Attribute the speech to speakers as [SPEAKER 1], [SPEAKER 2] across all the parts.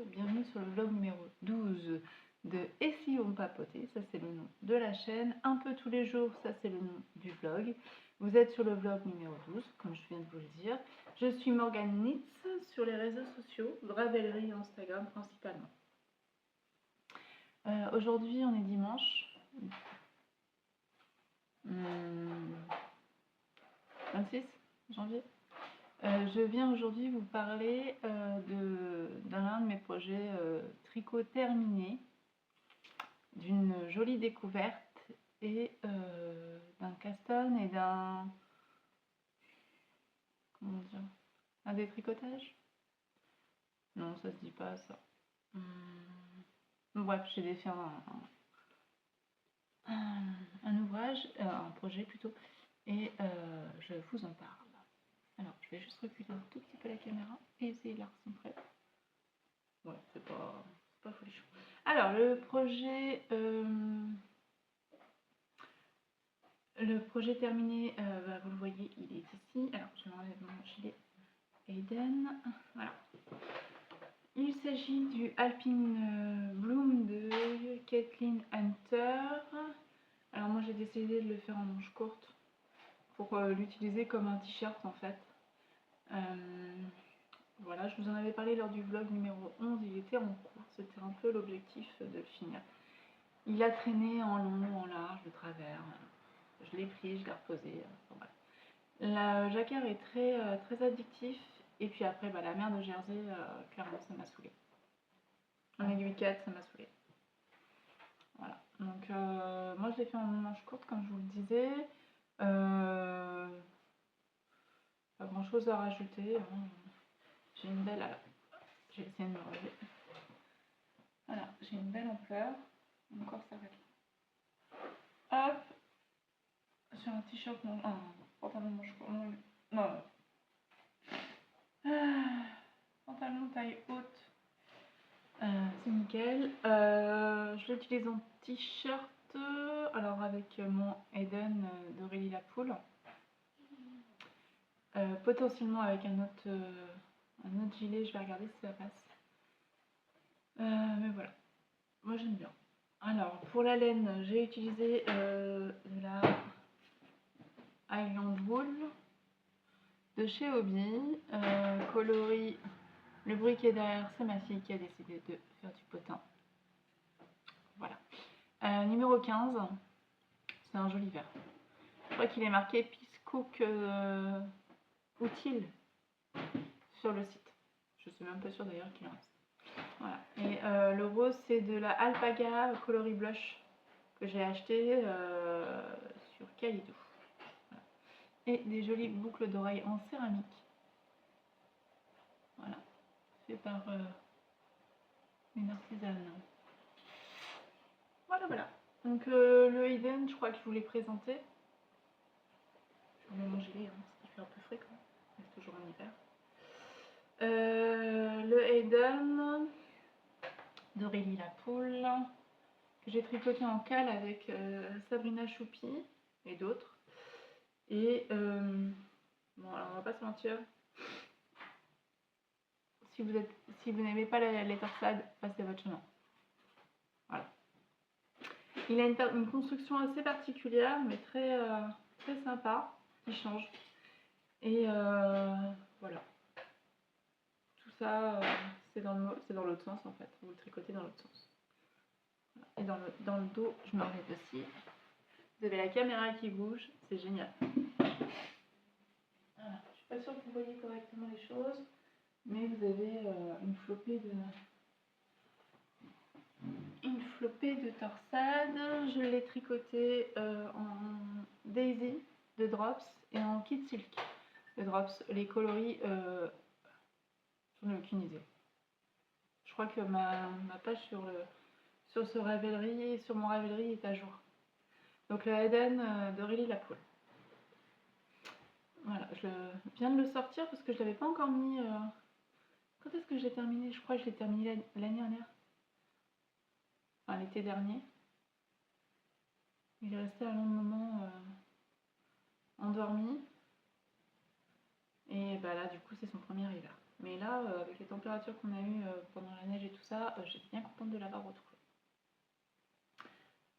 [SPEAKER 1] bienvenue sur le vlog numéro 12 de Et si on papotait, ça c'est le nom de la chaîne, un peu tous les jours, ça c'est le nom du vlog. Vous êtes sur le vlog numéro 12, comme je viens de vous le dire. Je suis Morgane Nitz sur les réseaux sociaux, Ravelry, Instagram principalement. Aujourd'hui on est dimanche 26 janvier. Je viens aujourd'hui vous parler d'un de mes projets tricot terminé, d'une jolie découverte et d'un caston et d'un détricotage. Non, ça se dit pas ça. Bref, j'ai fait un ouvrage, un projet plutôt, et je vous en parle. Alors, je vais juste reculer un tout petit peu la caméra et essayer de la recentrer. Ouais, c'est pas folichon. Alors, le projet terminé, vous le voyez, il est ici. Alors, je m'enlève mon gilet Eden. Voilà. Il s'agit du Alpine Bloom de Kathleen Hunter. Alors, moi, j'ai décidé de le faire en manche courte pour l'utiliser comme un t-shirt en fait. Voilà, je vous en avais parlé lors du vlog numéro 11, il était en cours, c'était un peu l'objectif de le finir. Il a traîné en long, en large, de travers, je l'ai pris, je l'ai reposé, enfin, bref. La jacquard est très addictif, et puis après la mer de Jersey, clairement ça m'a saoulé. En aiguille 4, ça m'a saoulé. Voilà, donc moi je l'ai fait en manche courte comme je vous le disais. Pas grand chose à rajouter, hein. J'ai une belle... Alors, j'ai essayé de me relever. Voilà, j'ai une belle ampleur. Encore ça va être. Hop. Sur un t-shirt, un pantalon manche courte. Non. Pantalon taille haute. C'est nickel. Je l'utilise en t-shirt. Alors avec mon Eden d'Aurélie Lapoule. Potentiellement avec un autre gilet, je vais regarder si ça passe. Mais voilà, moi j'aime bien. Alors pour la laine, j'ai utilisé de la Highland Wool de chez Hobby, coloris. Le bruit qui est derrière, c'est ma fille qui a décidé de faire du potin. Voilà. Numéro 15, c'est un joli vert. Je crois qu'il est marqué Peace Cook utile sur le site. Je suis même pas sûre d'ailleurs qu'il en reste. Voilà. Et le rose, c'est de la Alpaga coloris blush que j'ai acheté sur Kalido. Voilà. Et des jolies boucles d'oreilles en céramique. Voilà. Fait par une artisane. Voilà. Donc le Eden, je crois que je vous l'ai présenté. Je vais manger gilet, parce qu'il fait un peu frais quand même. C'est toujours en hiver. Le Eden d'Aurélie Lapoule, que j'ai tricoté en cale avec Sabrina Choupi et d'autres. Et bon, alors on va pas se mentir, si vous n'aimez pas les torsades, passez votre chemin. Voilà. Il a une construction assez particulière, mais très sympa, qui change. Et voilà. Tout ça, c'est dans l'autre sens en fait. Vous le tricotez dans l'autre sens. Et dans le dos, je m'arrête aussi. Vous avez la caméra qui bouge, c'est génial. Voilà. Je suis pas sûre que vous voyez correctement les choses, mais vous avez une flopée de torsades. Je l'ai tricoté en Daisy de Drops et en Kid Silk de Drops. Les coloris, j'en ai aucune idée. Je crois que ma page sur ce Ravelry, sur mon Ravelry est à jour. Donc le Eden d'Aurélie Lapoule. Voilà, je viens de le sortir parce que je l'avais pas encore mis. Quand est-ce que j'ai terminé? Je crois que je l'ai terminé l'année dernière. Enfin, l'été dernier. Il est resté un long moment endormi. Et bah là, du coup, c'est son premier hiver. Mais là, avec les températures qu'on a eues pendant la neige et tout ça, j'étais bien contente de l'avoir retrouvé.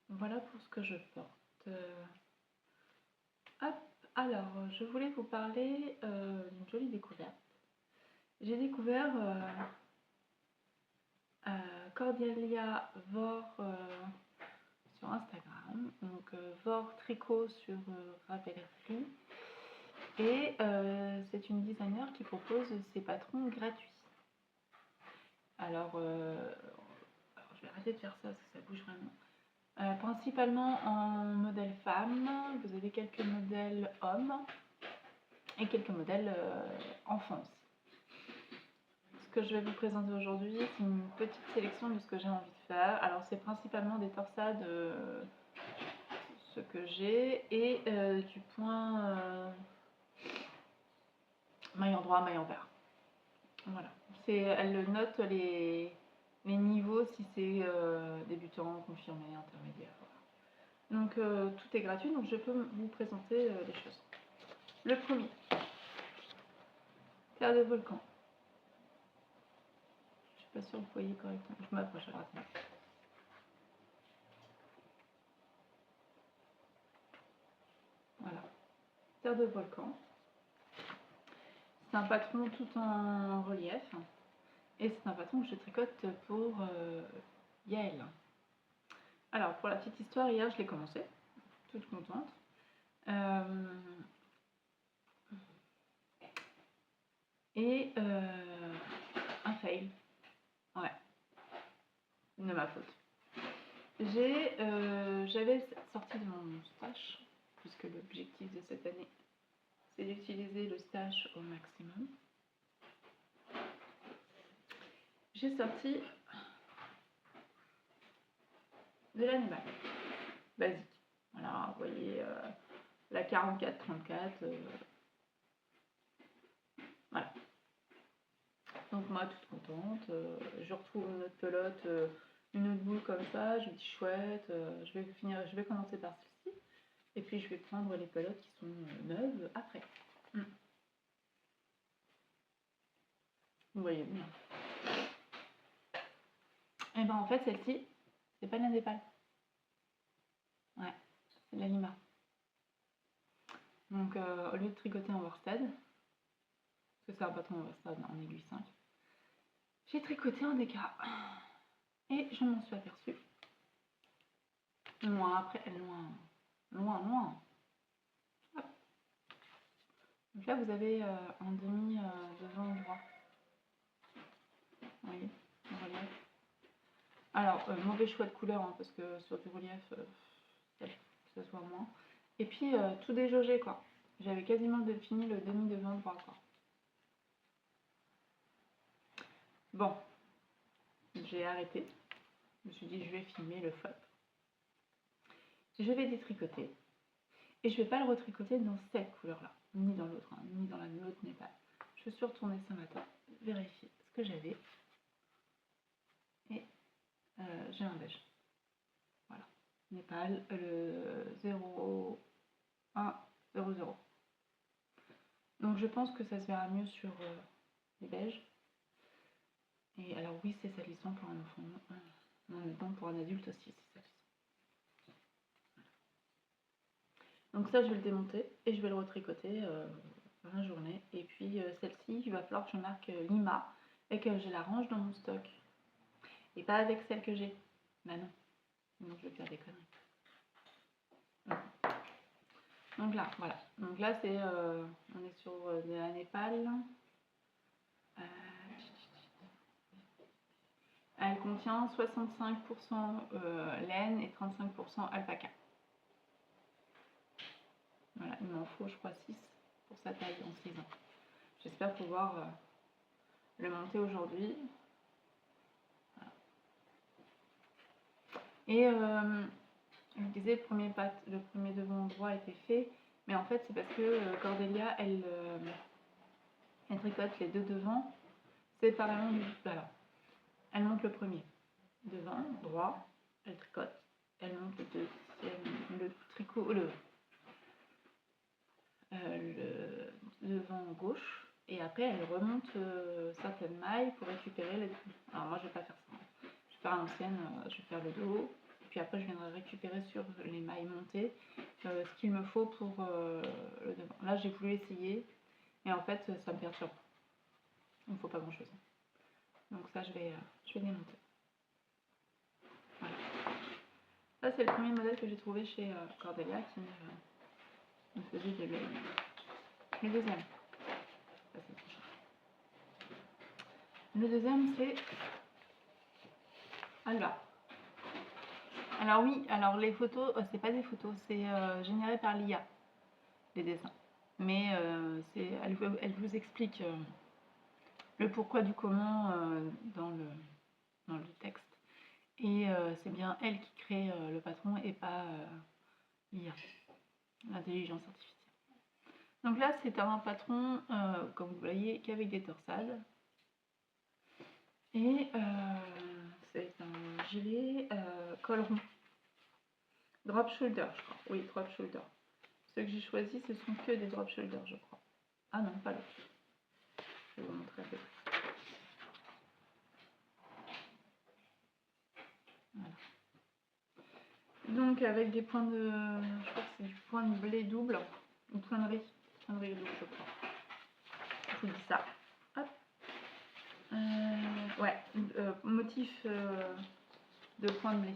[SPEAKER 1] Voilà pour ce que je porte. Hop, alors, je voulais vous parler d'une jolie découverte. J'ai découvert Cordelia Vor sur Instagram, donc Vor Tricot sur Ravelry. Et c'est une designer qui propose ses patrons gratuits. Alors, je vais arrêter de faire ça parce que ça bouge vraiment. Principalement en modèle femme, vous avez quelques modèles hommes et quelques modèles enfants aussi. Ce que je vais vous présenter aujourd'hui, c'est une petite sélection de ce que j'ai envie de faire. Alors, c'est principalement des torsades, ce que j'ai, et du point maille en droit, maille en vert. Voilà. Elle note les niveaux si c'est débutant, confirmé, intermédiaire. Voilà. Donc tout est gratuit, donc je peux vous présenter les choses. Le premier, terre de volcan. Je suis pas sûre que vous voyez correctement. Je m'approche à droite. Voilà. Terre de volcan. C'est un patron tout en relief. Et c'est un patron que je tricote pour Yael. Alors, pour la petite histoire, hier, je l'ai commencé. Toute contente. Et un fail. Ouais. De ma faute. J'avais sorti de mon stash, puisque l'objectif de cette année, c'est d'utiliser le stash au maximum. J'ai sorti de l'animal basique. Voilà, vous voyez la 44-34. Voilà. Donc moi, toute contente, je retrouve une autre pelote, une autre boule comme ça, je me dis chouette, je vais commencer par celle-ci, et puis je vais prendre les pelotes qui sont neuves après. Vous voyez bien. Et ben en fait, celle-ci, c'est pas la Népal. Ouais, c'est de la Lima. Donc au lieu de tricoter en worsted, parce que c'est un patron en worsted en aiguille 5, j'ai tricoté en déca. Et je m'en suis aperçue. Loin après, loin. Hop. Donc là, vous avez un demi devant droit. Vous voyez, le relief. Alors, mauvais choix de couleur, hein, parce que sur du relief, ça soit moins. Et puis, tout déjaugé, quoi. J'avais quasiment fini le demi devant droit, quoi. Bon, j'ai arrêté. Je me suis dit, je vais filmer le flop. Je vais détricoter. Et je ne vais pas le retricoter dans cette couleur-là, ni dans l'autre, hein, ni dans l'autre Népal. Je suis retournée ce matin, vérifier ce que j'avais. Et j'ai un beige. Voilà. Népal, le 0100. Donc je pense que ça se verra mieux sur les beiges. Et alors oui, c'est salissant pour un enfant. Non, pour un adulte aussi, c'est salissant. Donc ça, je vais le démonter et je vais le retricoter dans la journée. Et puis celle-ci, il va falloir que je marque Lima et que je la range dans mon stock. Et pas avec celle que j'ai. Bah non. Donc je vais faire des conneries. Donc là, voilà. Donc là, c'est, on est sur de la Népal. Elle contient 65% laine et 35% alpaca. Voilà, il m'en faut, je crois, 6 pour sa taille en 6 ans. J'espère pouvoir le monter aujourd'hui. Voilà. Et je vous disais, le premier devant droit était fait, mais en fait, c'est parce que Cordelia, elle tricote les deux devants séparément du voilà. Elle monte le premier devant droit, elle tricote, elle monte le deuxième, le tricot, le devant gauche, et après elle remonte certaines mailles pour récupérer les... Alors moi je vais pas faire ça, je vais faire à l'ancienne, je vais faire le dos, et puis après je viendrai récupérer sur les mailles montées ce qu'il me faut pour le devant. Là j'ai voulu essayer, et en fait ça me perturbe, il ne faut pas grand chose. Donc ça je vais démonter. Voilà. Ça c'est le premier modèle que j'ai trouvé chez Cordelia qui me faisait de l'œil. Le deuxième. Ça, c'est le prochain. Le deuxième c'est Alba. Alors oui, alors les photos, c'est pas des photos, c'est généré par l'IA, les dessins. Mais elle vous explique le pourquoi du comment dans le texte. Et c'est bien elle qui crée le patron et pas l'IA, l'intelligence artificielle. Donc là, c'est un patron, comme vous voyez, qu'avec des torsades. Et c'est un gilet col rond. Drop shoulder, je crois. Oui, drop shoulder. Ceux que j'ai choisis, ce sont que des drop shoulder, je crois. Ah non, pas l'autre. Je vais vous montrer un peu. Voilà. Donc avec des points de... Je crois que c'est du point de blé double. Ou poinnerie. Poinnerie double, je crois. Je vous dis ça. Hop. Ouais, motif de point de blé.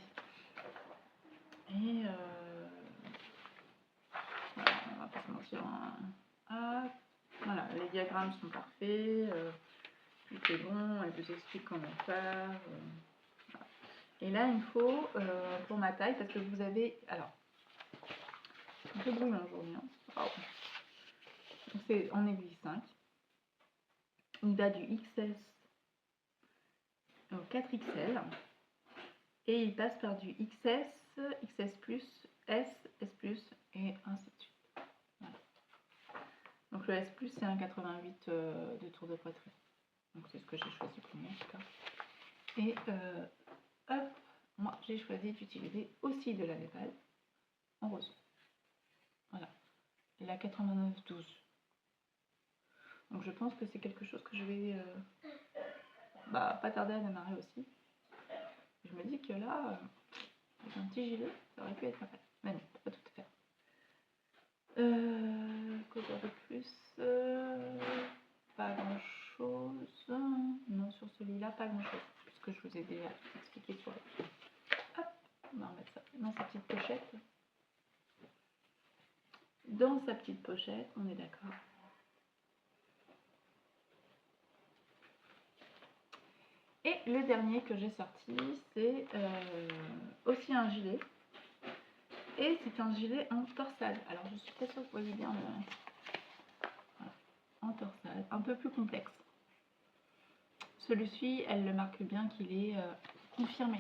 [SPEAKER 1] Et voilà, on va pas se mentir. Hop. Voilà, les diagrammes sont parfaits. Tout est bon, elle vous explique comment faire. Voilà. Et là, il me faut, pour ma taille, parce que vous avez... Alors, c'est un peu brouillon aujourd'hui. Hein. Wow. Donc c'est en aiguille 5. Il va du XS au 4XL. Et il passe par du XS, XS+, S, S+, et ainsi de suite. Voilà. Donc le S+, c'est un 88 de tour de poitrine. Donc c'est ce que j'ai choisi pour moi en tout cas. Et hop, moi j'ai choisi d'utiliser aussi de la Népal en rose. Voilà. Et la 89-12. Donc je pense que c'est quelque chose que je vais pas tarder à démarrer aussi. Je me dis que là, avec un petit gilet, ça aurait pu être pas mal. Mais non, pas tout à fait. Quoi de plus, pas grand chose. Non, sur celui-là, pas grand chose. Puisque je vous ai déjà expliqué sur le... Hop, on va remettre ça dans sa petite pochette. Dans sa petite pochette, on est d'accord. Et le dernier que j'ai sorti, c'est aussi un gilet. Et c'est un gilet en torsade. Alors je suis pas sûre que vous voyez bien le... Voilà. En torsade, un peu plus complexe. Celui-ci, elle le marque bien qu'il est confirmé.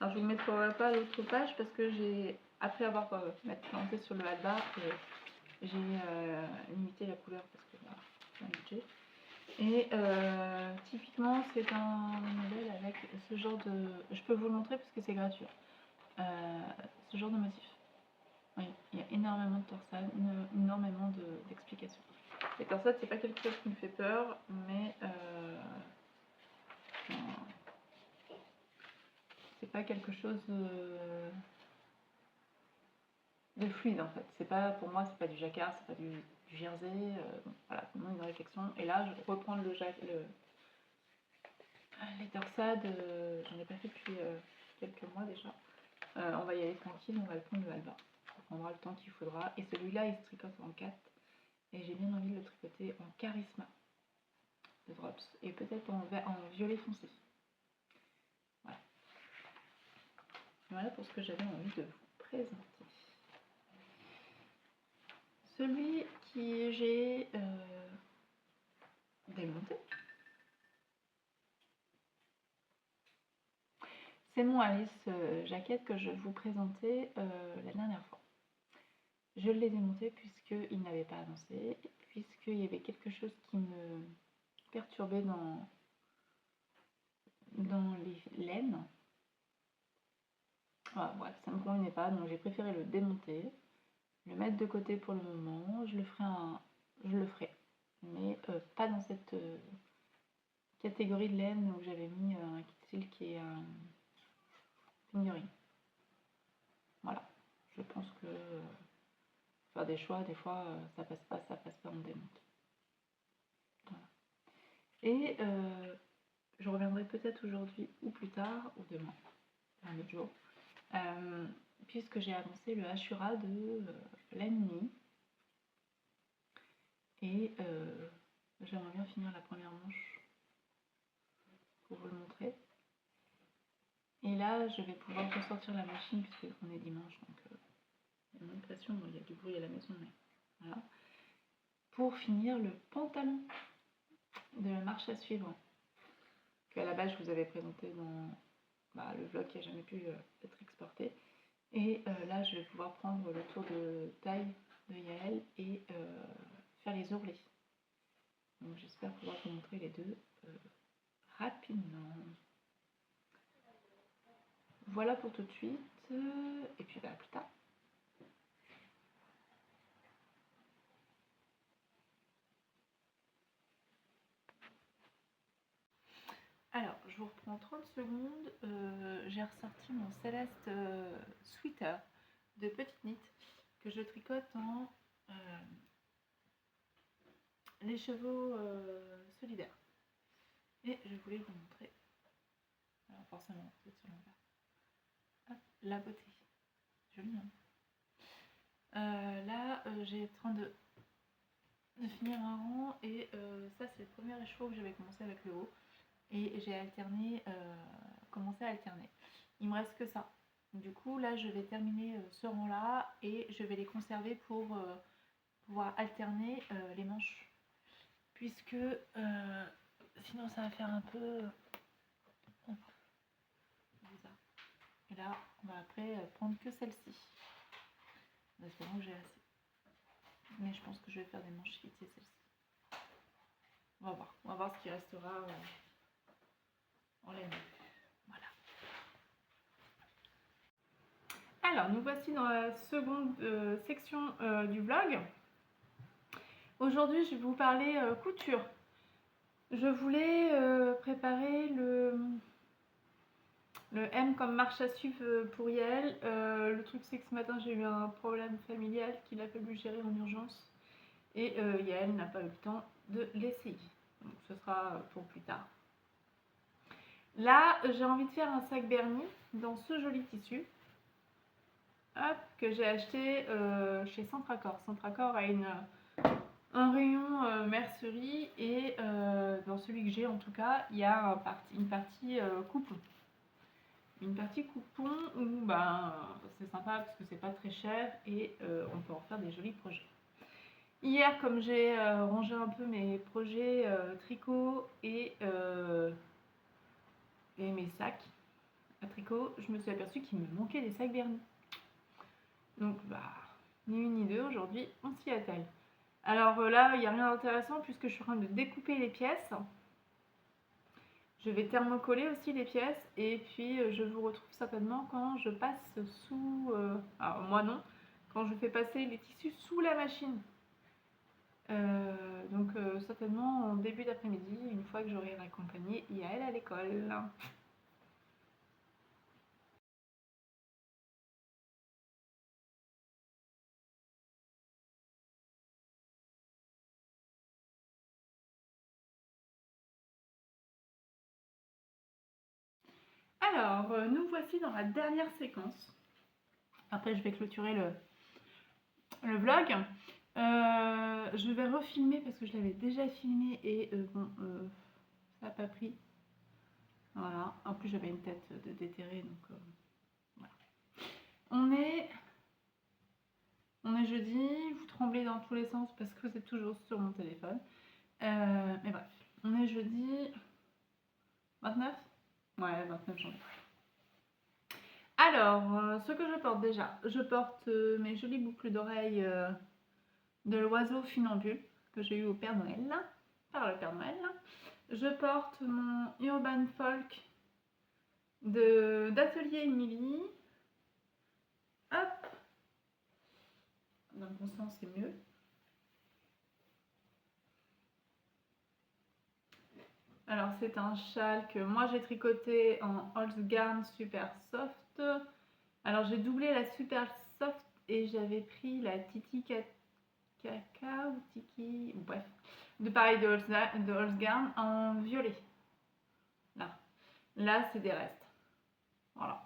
[SPEAKER 1] Alors je ne vous mettrai pas l'autre page parce que j'ai, après avoir planté sur le Alba, j'ai limité la couleur parce que voilà, c'est un budget. Et typiquement c'est un modèle avec ce genre de... Je peux vous le montrer parce que c'est gratuit. Ce genre de motif. Oui, il y a énormément de torsades, énormément d'explications. Les torsades, c'est pas quelque chose qui me fait peur, mais c'est pas quelque chose de fluide en fait. C'est pas, pour moi, c'est pas du jacquard, c'est pas du jersey. Voilà, c'est une réflexion. Et là, je reprends les torsades, j'en ai pas fait depuis quelques mois déjà. On va y aller tranquille, on va le prendre le Alba. On prendra le temps qu'il faudra. Et celui-là, il se tricote en 4. Et j'ai bien envie de le tricoter en charisma de Drops. Et peut-être en violet foncé. Voilà. Voilà pour ce que j'avais envie de vous présenter. Celui qui j'ai démonté, c'est mon Alice jaquette que je vous présentais la dernière fois. Je l'ai démonté puisqu'il n'avait pas avancé, puisqu'il y avait quelque chose qui me perturbait dans les laines. Voilà, bref, ça ne me convenait pas, donc j'ai préféré le démonter, le mettre de côté pour le moment. Je le ferai, mais pas dans cette catégorie de laine où j'avais mis un kit silk et un fingering. Voilà, je pense que faire des choix, des fois ça passe pas, on démonte. Voilà. Et je reviendrai peut-être aujourd'hui ou plus tard, ou demain, un autre jour, puisque j'ai annoncé le Ashura de la nuit. Et j'aimerais bien finir la première manche pour vous le montrer. Et là, je vais pouvoir ressortir la machine puisqu'on est dimanche, donc il y a moins de pression, il y a du bruit à la maison, mais voilà. Pour finir le pantalon de la marche à suivre, qu'à la base je vous avais présenté dans le vlog qui n'a jamais pu être exporté. Et là, je vais pouvoir prendre le tour de taille de Yael et faire les ourlets. Donc j'espère pouvoir vous montrer les deux rapidement. Voilà pour tout de suite, et puis à plus tard. Alors, je vous reprends 30 secondes. J'ai ressorti mon Céleste sweater de petite knit que je tricote en les chevaux solidaires. Et je voulais vous montrer, alors forcément, c'est sur l'envers. Hop, la beauté. Joli, hein. Là, j'ai en train de finir un rang et ça, c'est le premier écheveau que j'avais commencé avec le haut. Et j'ai alterné, commencé à alterner. Il me reste que ça. Du coup, là, je vais terminer ce rang-là et je vais les conserver pour pouvoir alterner les manches. Puisque sinon, ça va faire un peu bizarre. Et là, on va après prendre que celle-ci. En espérant que j'ai assez. Mais je pense que je vais faire des manches fitées celle-ci. On va voir ce qui restera en laine. Voilà. Alors, nous voici dans la seconde section du vlog. Aujourd'hui, je vais vous parler couture. Je voulais préparer le M comme marche à suivre pour Yael. Le truc, c'est que ce matin, j'ai eu un problème familial qu'il a fallu gérer en urgence. Et Yael n'a pas eu le temps de l'essayer. Donc, ce sera pour plus tard. Là, j'ai envie de faire un sac Bernie dans ce joli tissu. Hop, que j'ai acheté chez Centracor. Centracor a un rayon mercerie et dans celui que j'ai en tout cas, il y a une partie coupon. Une partie coupon où c'est sympa parce que c'est pas très cher et on peut en faire des jolis projets. Hier, comme j'ai rangé un peu mes projets tricot et mes sacs à tricot, je me suis aperçue qu'il me manquait des sacs Bernie. Donc ni une ni deux, aujourd'hui on s'y attelle. Alors là, il n'y a rien d'intéressant puisque je suis en train de découper les pièces. Je vais thermocoller aussi les pièces et puis je vous retrouve certainement quand je passe sous... alors moi non, quand je fais passer les tissus sous la machine. Donc certainement en début d'après-midi, une fois que j'aurai raccompagné Yael à l'école. Alors, nous voici dans la dernière séquence. Après, je vais clôturer le vlog. Je vais refilmer parce que je l'avais déjà filmé et ça n'a pas pris. Voilà. En plus, j'avais une tête de déterré, donc voilà. On est jeudi. Vous tremblez dans tous les sens parce que vous êtes toujours sur mon téléphone. Mais bref, on est jeudi 29 ? Ouais, 29 janvier. Alors, ce que je porte déjà, je porte mes jolies boucles d'oreilles de l'oiseau funambule que j'ai eu au Père Noël, par le Père Noël. Je porte mon Urban Folk d'Atelier Emily. Hop, dans le bon sens c'est mieux. Alors c'est un châle que moi j'ai tricoté en Holzgarn Super Soft. Alors j'ai doublé la Super Soft et j'avais pris la Titi Kaka ou Tiki, bref, de pareil de Holzgarn en violet. Là c'est des restes. Voilà.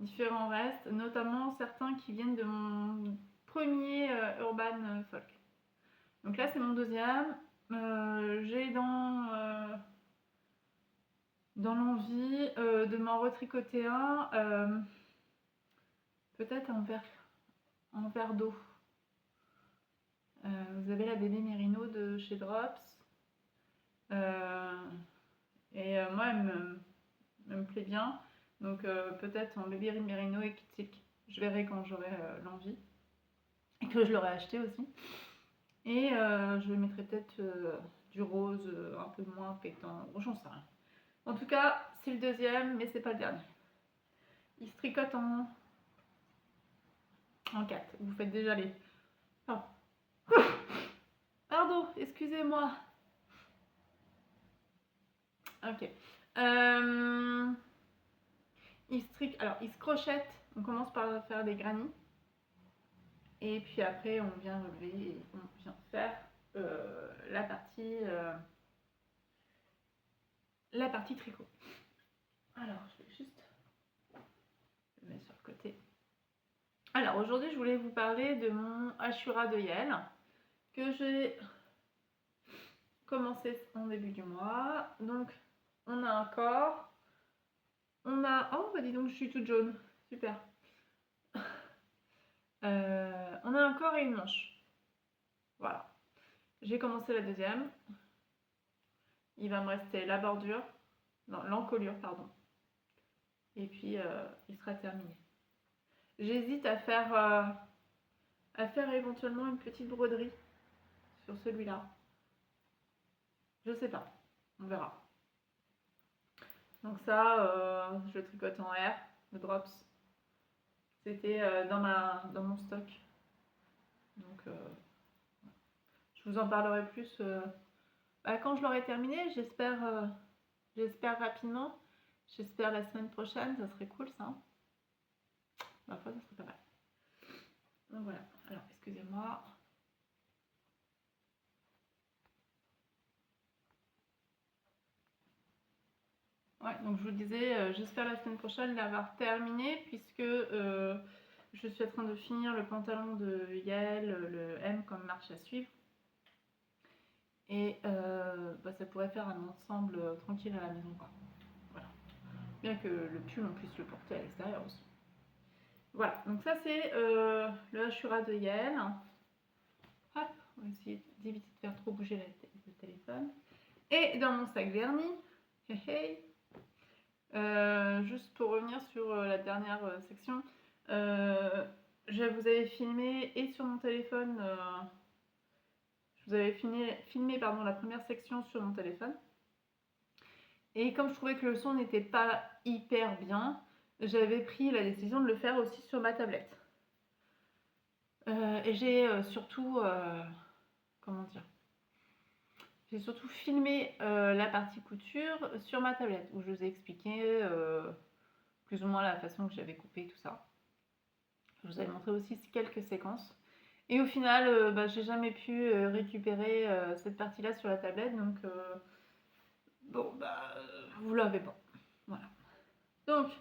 [SPEAKER 1] Différents restes, notamment certains qui viennent de mon premier Urban Folk. Donc là c'est mon deuxième. J'ai dans l'envie de m'en retricoter un, peut-être en verre d'eau. Vous avez la bébé Merino de chez Drops. Moi, elle me plaît bien. Donc peut-être en bébé Merino et Kit Silk. Je verrai quand j'aurai l'envie. Et que je l'aurai acheté aussi. Et je mettrai peut-être du rose un peu moins pétant. Bon, j'en sais rien. En tout cas, c'est le deuxième, mais c'est pas le dernier. Il se tricote en 4. Vous faites déjà les... Oh. Pardon, excusez-moi. Ok. Il se crochette. On commence par faire des granits. Et puis après, on vient relever et on vient faire la partie tricot. Alors, je vais juste le mettre sur le côté. Alors, aujourd'hui, je voulais vous parler de mon Ashura de Yale que j'ai commencé en début du mois. Donc, on a un corps. On a... Oh, bah dis donc, je suis toute jaune. Super. On a un corps et une manche. Voilà. J'ai commencé la deuxième. Il va me rester la bordure. Non, l'encolure, pardon. Et puis, il sera terminé. J'hésite à faire éventuellement une petite broderie sur celui-là. Je sais pas. On verra. Donc ça, je tricote en R, le Drops. C'était dans mon stock. Donc, je vous en parlerai plus quand je l'aurai terminé. J'espère rapidement. J'espère la semaine prochaine. Ça serait cool, ça. Ma foi, ça serait pas mal. Donc voilà. Alors, excusez-moi. Ouais, donc je vous disais, j'espère la semaine prochaine l'avoir terminé puisque je suis en train de finir le pantalon de Yael, le M comme marche à suivre. Et ça pourrait faire un ensemble tranquille à la maison, quoi. Voilà. Bien que le pull on puisse le porter à l'extérieur aussi. Voilà, donc ça c'est le Ashura de Yael. Hop, on va essayer d'éviter de faire trop bouger le téléphone. Et dans mon sac vernis, juste pour revenir sur la dernière section, je vous avais filmé et sur mon téléphone, je vous avais filmé la première section sur mon téléphone. Et comme je trouvais que le son n'était pas hyper bien, j'avais pris la décision de le faire aussi sur ma tablette. Et j'ai surtout, comment dire, j'ai surtout filmé la partie couture sur ma tablette où je vous ai expliqué plus ou moins la façon que j'avais coupé tout ça. Je vous avais montré aussi quelques séquences. Et au final, j'ai jamais pu récupérer cette partie-là sur la tablette, donc vous l'avez pas. Voilà. Donc,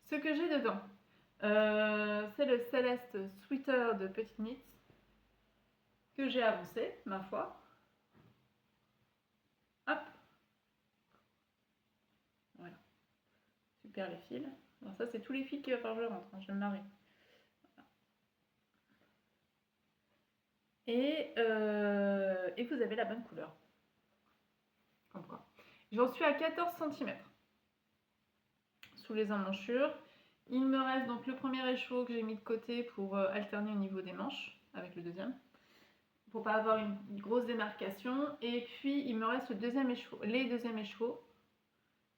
[SPEAKER 1] ce que j'ai dedans, c'est le Céleste Sweater de Petite Knits que j'ai avancé, ma foi. Hop. Voilà. Super les fils. Alors ça, c'est tous les fils qu'il va falloir que je rentre. Je vais me marrer. Et vous avez la bonne couleur. Comme quoi. J'en suis à 14 cm sous les emmanchures. Il me reste donc le premier écheveau que j'ai mis de côté pour alterner au niveau des manches avec le deuxième, pour pas avoir une grosse démarcation. Et puis il me reste les deuxièmes écheveaux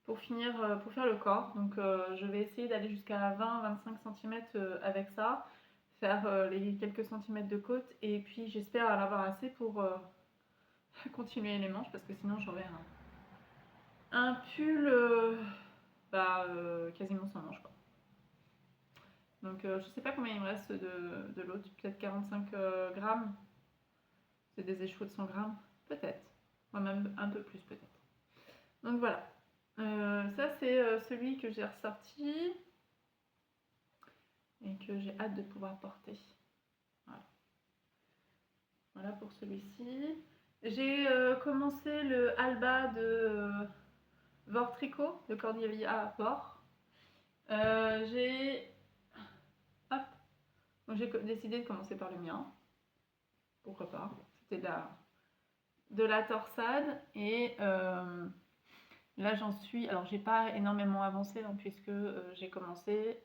[SPEAKER 1] pour finir, pour faire le corps. Donc je vais essayer d'aller jusqu'à 20-25 cm avec ça, faire les quelques centimètres de côte, et puis j'espère en avoir assez pour continuer les manches, parce que sinon j'aurai un pull quasiment sans manche, quoi. Donc je sais pas combien il me reste de l'autre, peut-être 45 grammes. C'est des échos de 100 grammes, peut-être. Moi même un peu plus peut-être. Donc voilà. Ça c'est celui que j'ai ressorti et que j'ai hâte de pouvoir porter. Voilà, voilà pour celui-ci. J'ai commencé le Alba de Vore Tricot, de Cordillera Vore. J'ai décidé de commencer par le mien. Pourquoi pas. C'était de la torsade. Et là, j'en suis. Alors, j'ai pas énormément avancé hein, puisque j'ai commencé.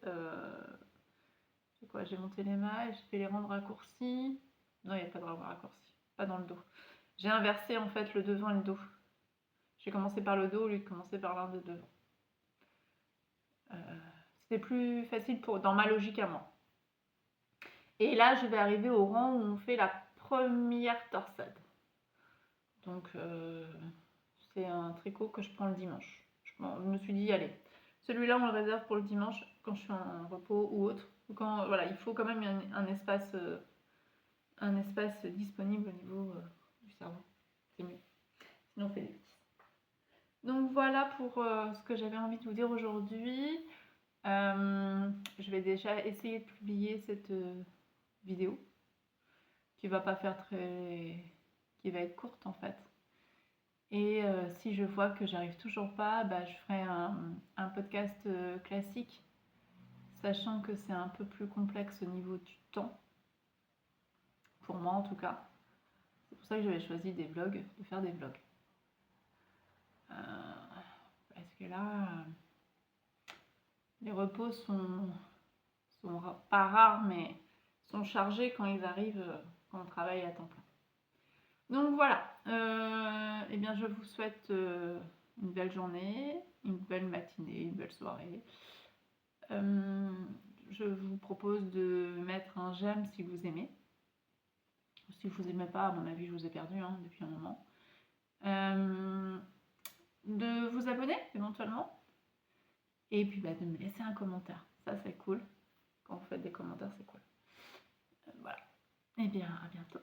[SPEAKER 1] C'est quoi? J'ai monté les mailles, j'ai fait les rangs raccourcis. Non, il n'y a pas de rangs raccourcis. Pas dans le dos. J'ai inversé en fait le devant et le dos. J'ai commencé par le dos au lieu de commencer par l'un des devant. C'était plus facile dans ma logique à moi. Et là, je vais arriver au rang où on fait la première torsade. Donc, c'est un tricot que je prends le dimanche. Je me suis dit, allez, celui-là, on le réserve pour le dimanche quand je suis en repos ou autre. Ou quand, voilà, il faut quand même un espace disponible au niveau du cerveau. C'est mieux. Sinon, on fait des petits. Donc, voilà pour ce que j'avais envie de vous dire aujourd'hui. Je vais déjà essayer de publier cette vidéo qui va pas faire qui va être courte en fait. Et si je vois que j'arrive toujours pas, je ferai un podcast classique, sachant que c'est un peu plus complexe au niveau du temps, pour moi en tout cas. C'est pour ça que j'avais choisi des vlogs, de faire des vlogs. Parce que là, les repos sont pas rares, mais sont chargés quand ils arrivent, quand on travaille à temps plein. Donc voilà, et bien je vous souhaite une belle journée, une belle matinée, une belle soirée. Je vous propose de mettre un j'aime si vous aimez. Si vous n'aimez pas, à mon avis, je vous ai perdu hein, depuis un moment. De vous abonner éventuellement. Et puis de me laisser un commentaire. Ça, c'est cool. Quand vous faites des commentaires, c'est cool. Voilà. Et bien, à bientôt.